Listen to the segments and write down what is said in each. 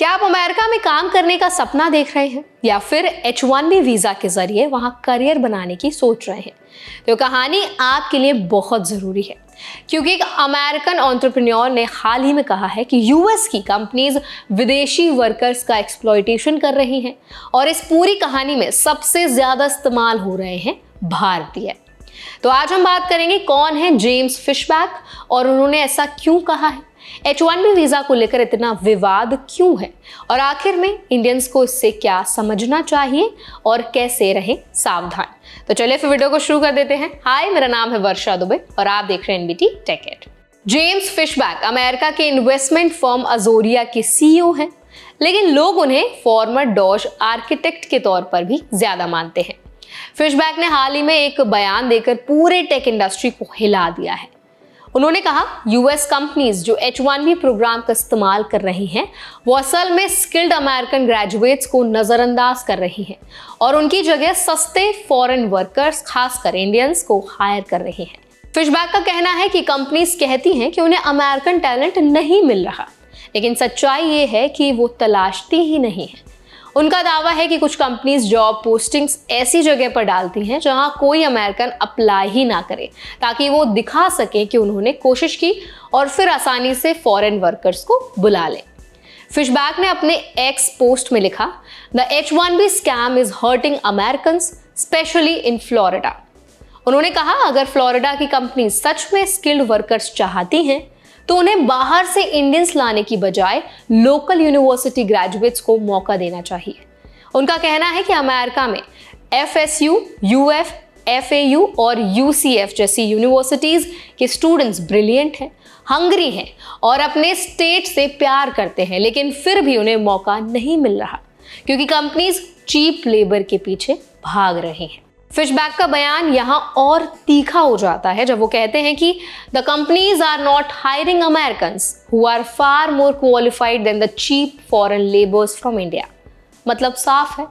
क्या आप अमेरिका में काम करने का सपना देख रहे हैं या फिर H1B वीजा के जरिए वहां करियर बनाने की सोच रहे हैं? तो कहानी आपके लिए बहुत जरूरी है, क्योंकि एक अमेरिकन एंटरप्रेन्योर ने हाल ही में कहा है कि यूएस की कंपनीज विदेशी वर्कर्स का एक्सप्लॉयटेशन कर रही हैं और इस पूरी कहानी में सबसे ज्यादा इस्तेमाल हो रहे हैं भारतीय। तो आज हम बात करेंगे कौन है जेम्स फिशबैक और उन्होंने ऐसा क्यों कहा है, H1B वीजा को लेकर इतना विवाद क्यों है और आखिर में इंडियंस को इससे क्या समझना चाहिए और कैसे रहें सावधान। तो चलिए फिर वीडियो को शुरू कर देते हैं। हाय, मेरा नाम है वर्षा दुबे और आप देख रहे हैं NBT tech ed. James Fishback America के इन्वेस्टमेंट फर्म अजोरिया के सीईओ हैं, लेकिन लोग उन्हें फॉर्मर डॉज आर्किटेक्ट के तौर पर भी ज्यादा मानते हैं। फिशबैक ने हाल ही में एक बयान देकर पूरे टेक इंडस्ट्री को हिला दिया है। उन्होंने कहा यूएस कंपनीज जो H1B प्रोग्राम का इस्तेमाल कर रही हैं वो असल में स्किल्ड अमेरिकन ग्रेजुएट्स को नजरअंदाज कर रही हैं और उनकी जगह सस्ते फॉरेन वर्कर्स खासकर इंडियंस को हायर कर रही हैं। फिशबैक का कहना है कि कंपनीज कहती हैं कि उन्हें अमेरिकन टैलेंट नहीं मिल रहा, लेकिन सच्चाई ये है कि वो तलाशती ही नहीं है। उनका दावा है कि कुछ कंपनीज जॉब पोस्टिंग्स ऐसी जगह पर डालती हैं जहां कोई अमेरिकन अप्लाई ही ना करे, ताकि वो दिखा सके कि उन्होंने कोशिश की और फिर आसानी से फॉरेन वर्कर्स को बुला लें। फिशबैक ने अपने एक्स पोस्ट में लिखा, the H1B scam is hurting Americans specially in Florida. उन्होंने कहा अगर फ्लोरिडा की कंपनी सच में स्किल्ड वर्कर्स चाहती हैं तो उन्हें बाहर से इंडियंस लाने की बजाय लोकल यूनिवर्सिटी ग्रेजुएट्स को मौका देना चाहिए। उनका कहना है कि अमेरिका में FSU, UF, FAU और UCF जैसी यूनिवर्सिटीज के स्टूडेंट्स ब्रिलियंट हैं, हंग्री हैं और अपने स्टेट से प्यार करते हैं, लेकिन फिर भी उन्हें मौका नहीं मिल रहा क्योंकि कंपनीज चीप लेबर के पीछे भाग रही हैं। फिशबैक का बयान यहाँ और तीखा हो जाता है जब वो कहते हैं कि the companies are not hiring Americans who are far more qualified than the cheap foreign labours from India. मतलब साफ है,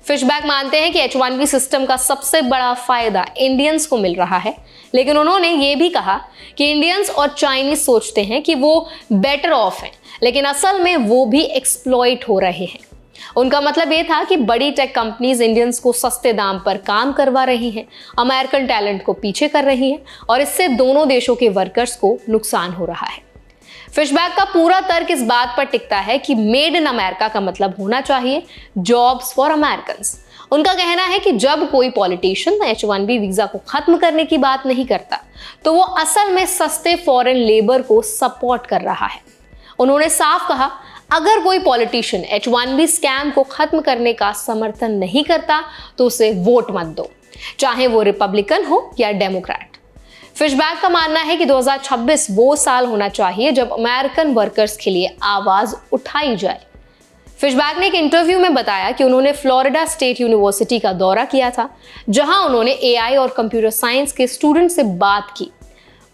फिशबैक मानते हैं कि H1B सिस्टम का सबसे बड़ा फायदा इंडियंस को मिल रहा है, लेकिन उन्होंने ये भी कहा कि इंडियंस और चाइनीज सोचते हैं कि वो बेटर ऑफ हैं, लेकिन असल में वो भी एक्सप्लॉइट हो रहे हैं। उनका मतलब ये था कि बड़ी टेक कंपनीज इंडियंस को सस्ते दाम पर काम करवा रही हैं, अमेरिकन टैलेंट को पीछे कर रही हैं और इससे दोनों देशों के वर्कर्स को नुकसान हो रहा है। फिशबैक का पूरा तर्क इस बात पर टिकता है कि मेड इन अमेरिका का मतलब होना चाहिए जॉब्स फॉर अमेरिकन्स। उनका कहना है कि जब कोई पॉलिटिशियन H1B वीजा को खत्म करने की बात नहीं करता तो वो असल में सस्ते फॉरेन लेबर को सपोर्ट कर रहा है। उन्होंने साफ कहा अगर कोई पॉलिटिशियन H1B स्कैम को खत्म करने का समर्थन नहीं करता तो उसे वोट मत दो, चाहे वो रिपब्लिकन हो या डेमोक्रेट। फिशबैक का मानना है कि 2026 वो साल होना चाहिए जब अमेरिकन वर्कर्स के लिए आवाज उठाई जाए। फिशबैक ने एक इंटरव्यू में बताया कि उन्होंने फ्लोरिडा स्टेट यूनिवर्सिटी का दौरा किया था, जहां उन्होंने AI और कंप्यूटर साइंस के स्टूडेंट से बात की।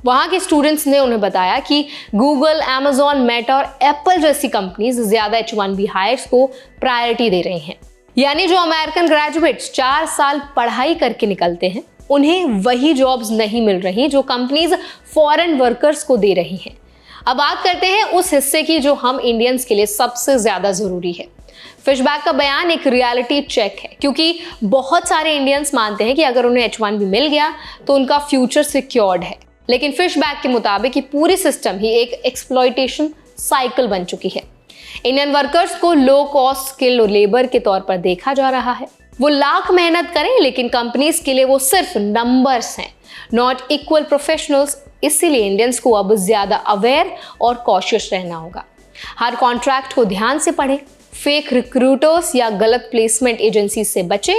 वहां के स्टूडेंट्स ने उन्हें बताया कि गूगल, Amazon, मेटा और एप्पल जैसी कंपनीज ज्यादा H1B हायर्स को प्रायोरिटी दे रही हैं। यानी जो अमेरिकन ग्रेजुएट्स 4 साल पढ़ाई करके निकलते हैं उन्हें वही जॉब्स नहीं मिल रही जो कंपनीज फॉरेन वर्कर्स को दे रही हैं। अब बात करते हैं उस हिस्से की जो हम इंडियंस के लिए सबसे ज्यादा जरूरी है। फिशबैक का बयान एक रियलिटी चेक है, क्योंकि बहुत सारे इंडियंस मानते हैं कि अगर उन्हें H1B मिल गया तो उनका फ्यूचर सिक्योर्ड है, लेकिन फिशबैक के मुताबिक ये पूरी सिस्टम ही एक एक्सप्लॉयटेशन साइकिल बन चुकी है। इंडियन वर्कर्स को लो कॉस्ट स्किल और लेबर के तौर पर देखा जा रहा है। वो लाख मेहनत करें लेकिन कंपनीज के लिए वो सिर्फ नंबर्स हैं, नॉट इक्वल प्रोफेशनल्स। इसीलिए इंडियंस को अब ज्यादा अवेयर और कॉशियस रहना होगा। हर कॉन्ट्रैक्ट को ध्यान से पढ़ें, फेक रिक्रूटर्स या गलत प्लेसमेंट एजेंसी से बचें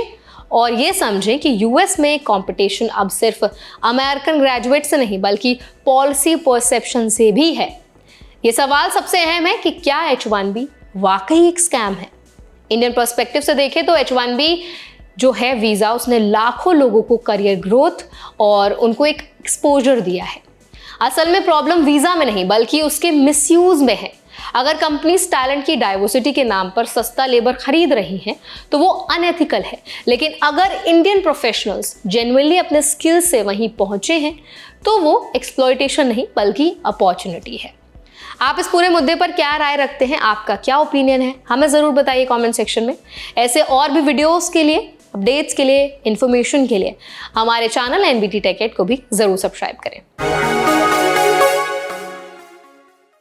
और ये समझें कि यूएस में कंपटीशन अब सिर्फ अमेरिकन ग्रेजुएट से नहीं बल्कि पॉलिसी परसेप्शन से भी है। ये सवाल सबसे अहम है कि क्या H1B वाकई एक स्कैम है? इंडियन पर्सपेक्टिव से देखें तो H1B जो है वीजा, उसने लाखों लोगों को करियर ग्रोथ और उनको एक एक्सपोजर दिया है। असल में प्रॉब्लम वीजा में नहीं बल्कि उसके मिसयूज में है। अगर कंपनीज टैलेंट की डाइवर्सिटी के नाम पर सस्ता लेबर खरीद रही हैं तो वो अनएथिकल है, लेकिन अगर इंडियन प्रोफेशनल्स जेन्युइनली अपने स्किल से वहीं पहुंचे हैं तो वो एक्सप्लॉयटेशन नहीं बल्कि अपॉर्चुनिटी है। आप इस पूरे मुद्दे पर क्या राय रखते हैं, आपका क्या ओपिनियन है, हमें ज़रूर बताइए कमेंट सेक्शन में। ऐसे और भी वीडियोस के लिए, अपडेट्स के लिए, इन्फॉर्मेशन के लिए हमारे चैनल NBT Tech Ed को भी ज़रूर सब्सक्राइब करें।